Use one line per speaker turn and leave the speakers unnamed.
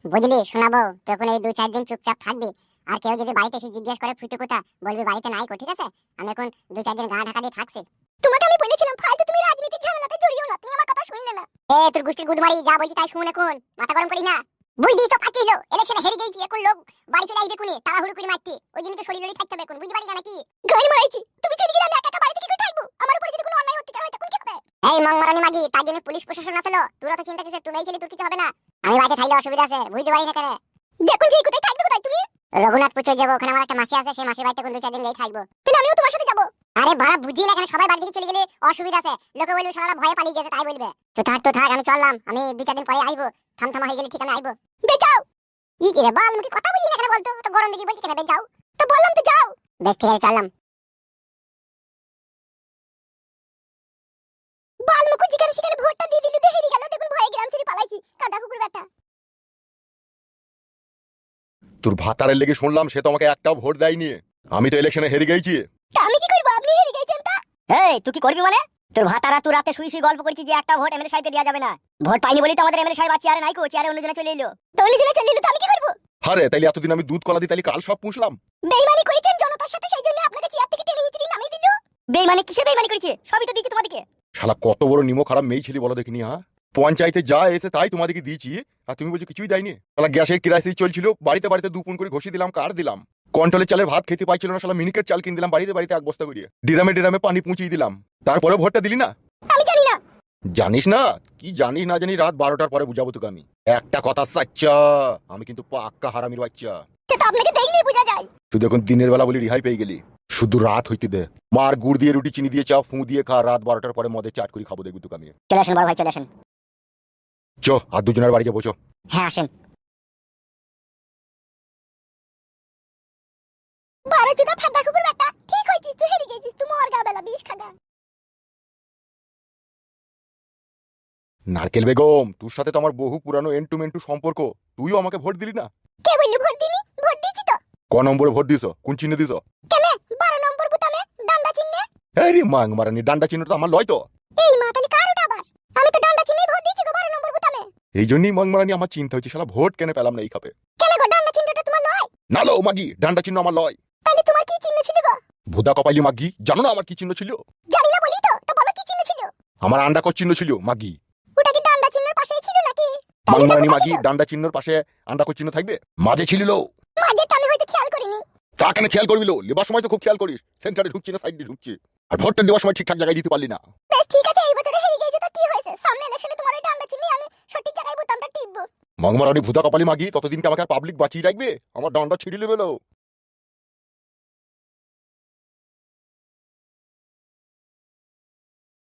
বুঝলি শোনাবো, তখন এই 2-4 দিন চুপচাপ থাকবি। আর কেউ যদি বাড়িতে এসে জিজ্ঞেস করে ফুটু কোথা, বলবি বাড়িতে নাই কো, ঠিক আছে? আমি এখন 2-4 দিন গা ঢাকা দিয়ে থাকছি। তোমাকে আমি বলেছিলাম ফালতু তুমি রাজনীতির ঝামেলাতে জড়িও না, তুমি আমার কথা শুনলে না। তোর গুষ্টির গুদমারি, যা বলছি তাই শুন, এখন মাথা গরম করি না। বুঝলি তো পাচ্ছিস, ইলেকশনে হেরে গেছি, এখন লোক বাড়ি চলে আসবে কোনি, তাড়াহুড়ো করে মারতে। ওই জন্য তো শরীর লড়ি থাকতে হবে এখন, বুঝতে পারি না নাকি? গান মারাইছি, তুমি চলে গেলে আমি একা একা বাড়িতে কি করে থাকবো? আমার উপরে যদি কোনো অন্যায় অত্যাচার হয় তখন কি হবে? এই মংমারানি মাগি, তার জন্য পুলিশ প্রশাসন আসলো, তোরা তো চিন্তা কিসের? তুমি ছেলে, তোর কিছু হবে না। আমি বাড়িতে থাকলে অসুবিধা আছে, বুঝতে পারি না কেন? দেখুন যে কোথায় থাকবে, কোথায় তুমি? রঘুনাথপুর চলে যাবো, ওখানে আমার একটা মাসি আছে, সেই মাসির বাড়িতে কোন 2-4 দিন গিয়ে থাকবো। তাহলে আমিও তোমার সাথে যাবো। আরে বাড়া বুঝি না, এখানে সবাই বাড়ি থেকে চলে গেলে অসুবিধা আছে, লোকে বলবে শালারা ভয়ে পালিয়ে গেছে, তাই বলবে। তো থাক, আমি চললাম, আমি 2-4 দিন পরে আইবো। থামথামা হয়ে গেলে ঠিক আমি আইবো। বেচাও ই কি রে বাল, মুখে কথা বলি না কেন বলতো? তো গরম দেখি বলছি কেন, বেচাও তো বললাম তো যাও। বেশ ঠিক আছে, চললাম। বাল মুখে যেখানে সেখানে ভোটটা দিয়ে দিলি, বেহেরি গেল, দেখুন ভয়ে গ্রাম ছেড়ে পালাইছি, কাদা কুকুর বেটা।
তোর ভাতারের লেগে শুনলাম সে তো আমাকে একটাও ভোট দেয়নি। আমি তো ইলেকশনে হেরে গেছি।
তা আমি কি করবো, আপনি হেরে গেছেন তা?
এই তুই কি করবি মানে? তোর ভাতারা তুই রাতে শুই শুই গল্প করছিস যে একটা ভোট এমএলএ সাহেবকে দেওয়া যাবে না। ভোট পাইনি বলি তো আমাদের এমএলএ সাহেব চেয়ারে নাই কো, চেয়ারে অন্যজনে চলে এলো।
তো অন্যজনে চলে এলো, তো আমি কি করবো?
আরে তাইলে এতদিন আমি দুধ কলা দিই, তাইলে কাল সব পুষলাম।
বেইমানি করেছেন জনতার সাথে, সেই জন্য আপনাকে চেয়ার থেকে টেনে হিচড়ে নামিয়ে দিল।
বেইমানি কিসের বেইমানি করেছে? সবই তো দিয়েছি তোমাদেরকে।
শালা কত বড় নিমো খারাপ মেয়ে ছিলি বলো দেখিনি। হ্যাঁ, পঞ্চায়েতে যা এসে তাই তোমাদেরকে দিয়েছি, আর তুমি বলছো কিছুই দেয়নি। শালা গ্যাসের কিরাসি চলছিল, বাড়িতে বাড়িতে 2 পুন করে ঘষি দিলাম, কার দিলাম। কন্ট্রোলের চালের ভাত খেতে পাইছিল না, শালা মিনিকেট চাল কিনে দিলাম, বাড়িতে বাড়িতে 1 বস্তা করিয়ে ডিরামে ডিরামে পানি পৌঁছিয়ে দিলাম। তারপরে ভোটটা দিলি না?
আমি জানি না।
জানিস না? কি জানিস না জানি, রাত 12টার পরে বুঝাবো তোকে আমি। একটা কথা সাচ্চা, আমি কিন্তু পাক্কা হারামির বাচ্চা।
সেটা আপনাকে দেখলেই বোঝা যায়।
তুই এখন দিনের বেলা বলি রিহাই পেয়ে গেলি, শুধু রাত হইতে দে। মার গুড় দিয়ে রুটি চিনি দিয়ে চা ফু দিয়ে খা, রাত 12টার পরে মদে চাট করে খাবো, দেখবি তোকে আমি।
চলে আসেন বড় ভাই, চলে আসেন।
চো, আর দুজনের বাড়ি যাবো, চো।
হ্যাঁ আসেন।
12 জুদা ফাঁদা কুকুর বেটা, ঠিক হইছিস, তুই হেরে গেছিস, তুই মর গা বেলা বিষ খাগা।
নারকেল বেগম, তোর সাথে তো আমার বহু পুরানো এন্টু সম্পর্ক, তুইও আমাকে ভোট দিলি না।
কে বললি ভোট দিনি? ভোট দিছি তো।
ক নম্বরে ভোট দিছ? কোন চিহ্ন দিছ?
কেনে 12 নম্বর বুতামে ডান্ডা চিহ্নে।
আরে মাং মারানি, ডান্ডা চিহ্নটা আমার লয় তো।
এই মা, তাহলে কার ওটা আবার? আমি তো ডান্ডা চিহ্নেই ভোট দিছি গো, 12 নম্বর বুতামে।
এই জন্যই মাং মারানি আমার চিন্তা হচ্ছে, শালা ভোট কেন পেলাম না এই খাপে।
কেনে গো, ডান্ডা চিহ্নটা তোমার লয়?
না লো মাগি, ডান্ডা চিহ্ন আমার লয়।
তাহলে তোমার কি চিহ্ন ছিল গো?
ভুদা কপালি মাগি, জানো না আমার কি চিহ্ন ছিল?
জানি না বলি তো, তো বলো কি চিহ্ন ছিল?
আমার আন্ডাকর চিহ্ন ছিল মাগি।
ওটা কি ডান্ডা চিহ্নের পাশেই ছিল নাকি?
মাং মারানি মাগি, ডান্ডা চিহ্নর পাশে আন্ডাকর চিহ্ন থাকবে? মাঝে ছিল লো।
মাঝেরটা আমি হয়তো খেয়াল করিনি।
তা কেন খেয়াল করবি লো? লেবার সময় তো খুব খেয়াল করিস, সেন্টারে ঢুকছি না সাইডে ঢুকছি। আর ভোটটা দেওয়ার সময় ঠিকঠাক জায়গায় দিতে পারলি না।
বেশ ঠিক আছে, এই বছরে হেরে গেছো তো কি হয়েছে? সামনে ইলেকশনে তোমার ওই ডান্ডা চিহ্নে আমি সঠিক জায়গায় বুতামটা টিপবো।
মাং মারানি ভুদা কপালি মাগি, ততদিন কি আমাকে পাবলিক বাঁচিয়ে রাখবে? আমার ডান্ডা ছিঁড়ে নেবে লো।